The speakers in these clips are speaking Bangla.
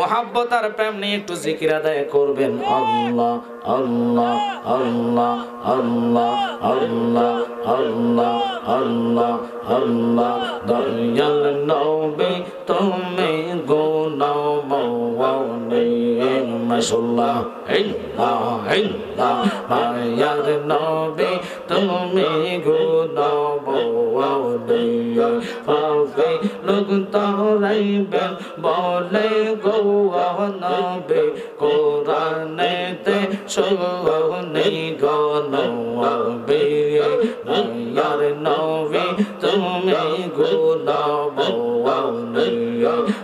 মোহাব্বত আর প্রেম নিয়ে একটু জিকির আদায় করবেন। আল্লাহ আল্লাহ আল্লাহ আল্লাহ আল্লাহ আল্লাহ আল্লাহ আল্লাহ দয়াল নবী তুমি গুণময় মাশাআল্লাহ আল্লাহ আল্লাহ মায়ার নবী তুমি গুণময় পাবে লোক তারাইবে বলে গো নবী কোরআনেতে শুনি গো নবী মায়ার নবী তুমি গুণময়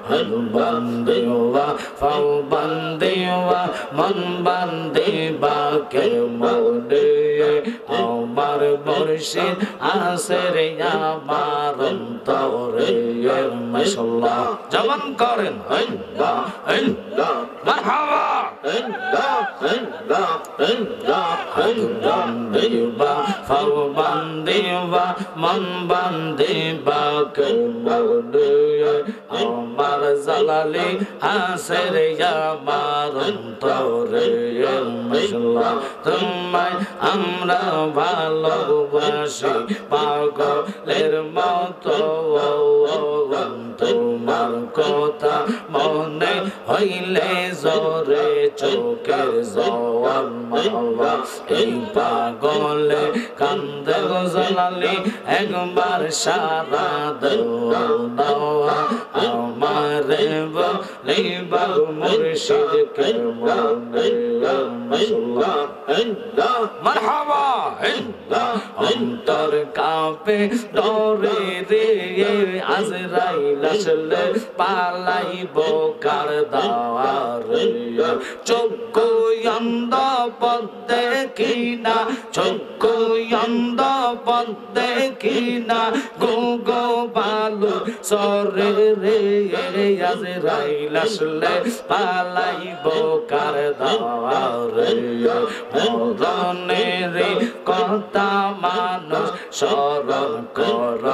হল বান্দিওয়া ফাও বান্দিওয়া মন বান্দিবা কে মনে আমার মুর্শিদ আছে রে আমার অন্তরে মাশাআল্লাহ জবান করেন আল্লাহ আল্লাহ মারহাবা আল্লাহ আল্লাহ আল্লাহ বান্দিবা ফাও বান্দিবা মন বান্দিবা কে মনে আমার জালালি আছে রে আমার অন্তরে মাশাআল্লাহ তোমায় আমরা ভালোবাসি পাগলের মতো তোমার কথা মনে হইলে জোরে চোখের জল মাওয়া এই পাগলে কান্দে গো জালালি একবার সারা দাও আমারে বলে বাবু মুর্শিদ কে মনে মাশাআল্লাহ আল্লাহ মারহাবা আল্লাহ অন্তর কাঁপে ডরে রে আজরাইল আসলে পালাইব কার দাওয়ারে চক্ষু অন্ধ পথ দেখি না চক্ষু অন্ধ পথ দেখি না গো গো বালু সরে রে আজরাইল আসলে পালাইব কার দাওয়ারে মরণের কথা মানুষ স্মরণ কর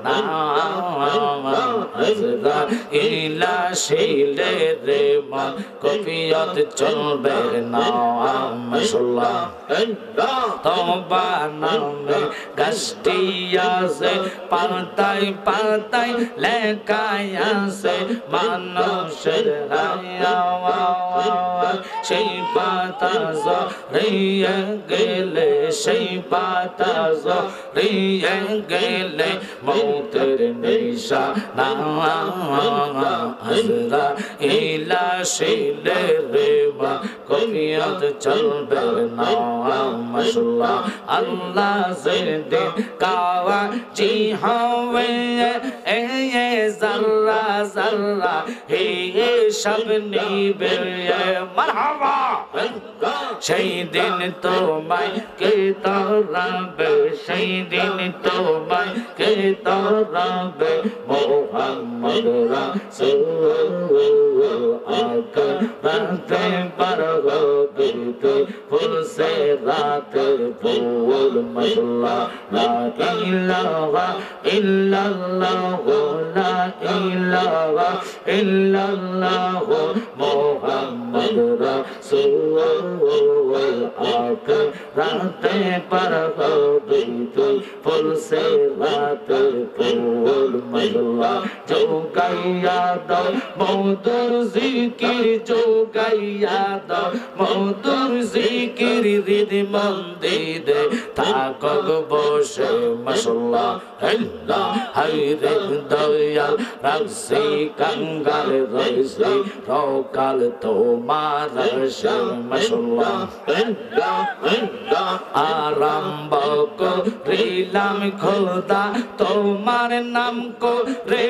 না আজরাইল আসিলে রে মন কফিয়ত চলবে না মাশাআল্লাহ তওবা নামে গাছটি আছে পাতায় পাতায় লেখায় আছে মানুষের সেই পাতা জড়িয়ে গেলে সেই পাতা জড়িয়ে গেলে মৌতের নিশানা আজরাইল আসিলে রে মন কফিয়ত চলবে না মাশাআল্লাহ আল্লাহ যেদিন কাওয়া জি হবে এ জাররা জাররা হে সব নিবে মারহাবা সেই দিন তোমায় কে তারাবে সেই দিন তোমায় কে তারাবে মুহাম্মদ রাসূল আকা রাতে পার হবে ফুল সে রাতে ফুল মাশাআল্লাহ লা ইলাহা ইল্লাল্লাহ লা ইলাহা ইল্লাল্লাহ মুহাম্মদ রাসূল আকা রাতে পার হবে ফুল সে রাতে ফুল মাশাআল্লাহ जो गाया दो मधुर जिकिर जो गाया दो मधुर जिकिर रिद मंदिदे थाकग बसे माशाअल्लाह अल्लाह हायरे दयाल राखसी कंगाल रइसी रोकाल तोमार से माशाअल्लाह अल्लाह अल्लाह आरंभ करिलाम खुदा तोमार नाम को रे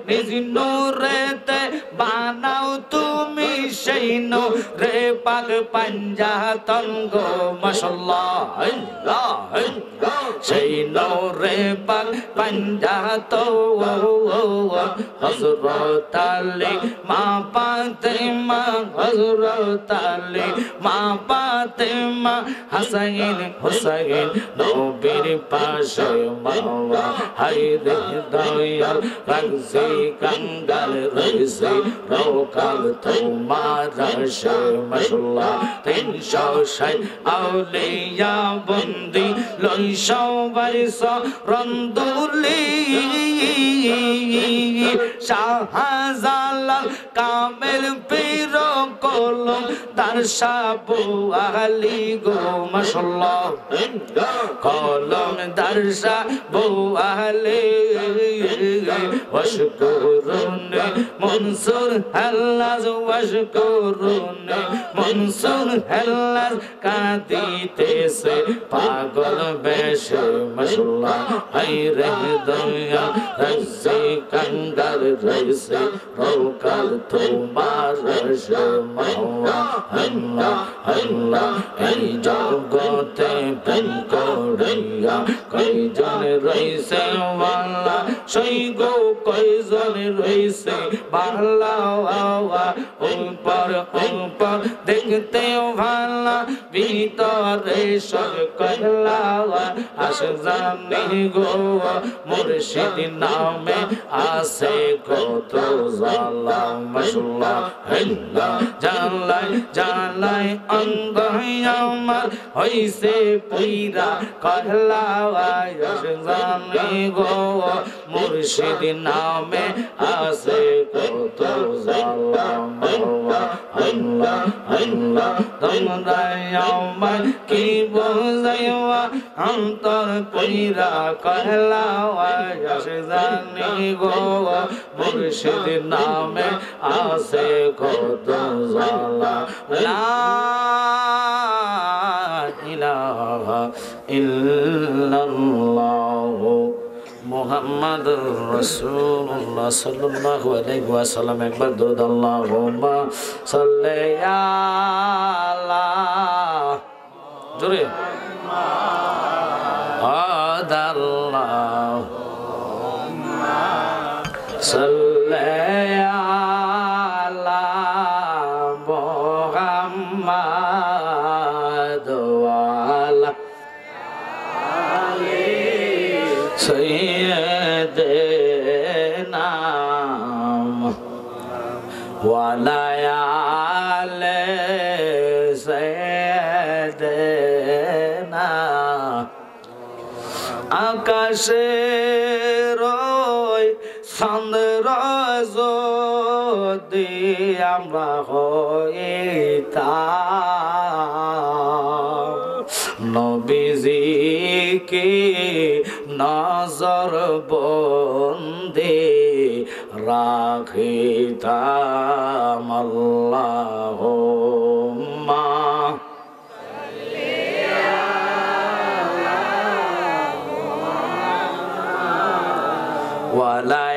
নিজ নূরেতে বানাও তুমি সেই নূরে পাক পাঞ্জাতন গো মাশাআল্লাহ আল্লাহ সেই নূরে পাক পাঞ্জাতো হযরত আলী মা ফাতেমা হযরত আলী মা ফাতেমা হাসাইন হুসাইন নবীর পাশে মাওয়া হায়রে দয়াল রাখছি কাঙ্গাল রইছে রোকাল তোমার রশে মাশাআল্লাহ 360 আউলিয়া বন্দি লই সবার রন্দুলি শাহজালাল কামেল পীর কলম তার সাবু আলী গো মাশাআল্লাহ কলম তার সাবু আলী ওয়াশকুরুনি মনসুর হাল্লাজ ওয়াশকুরুনি মনসুর হাল্লাজ কাঁদিতেছে পাগল বেশে মাশাআল্লাহ হায়রে দয়া রাখছি কাঙ্গাল রইছে রোকাল তোমার রশে মাওয়া আল্লাহ আল্লাহ এই জগতে প্রেম করিয়া কয়জন রইছে ওয়ালা সেই গো কয়জন রইছে বালা উপর উপর দেখতে ভালা ভিতরে সব কয়লা আসে জানি গো মুর্শিদ নামে আসে কত জালা মাশাআল্লাহ আল্লাহ জালাই জালাই অঙ্গ আমার হইছে পইরা কয়লা আসে জানি গো মুর্শিদ নামে আসে কত জালা মাওয়া আল্লাহ আল্লাহ তোমরা আমায় কি বুঝাইবা অন্তর পইরা কয়লা আসে জানি গো মুর্শিদ নামে আসে কত জালা লা ইলাহা ইল্লাল্লাহ মুহাম্মাদুর রাসূলুল্লাহ সাল্লাল্লাহু আলাইহি ওয়াসাল্লাম একবার দরুদ আল্লাহুম্মা সাল্লি আলা জোরে আদাল্লাহুম্মা সাল্লি আলা মুহাম্মাদ ওয়া আলা سيدنا وعلى آل سيدنا আকাশের ওই চন্দ্র যদি আমরা হইতাম নবীজিকে নজর বন্দে রাখিতাম আল্লাহুম্মা ওয়ালা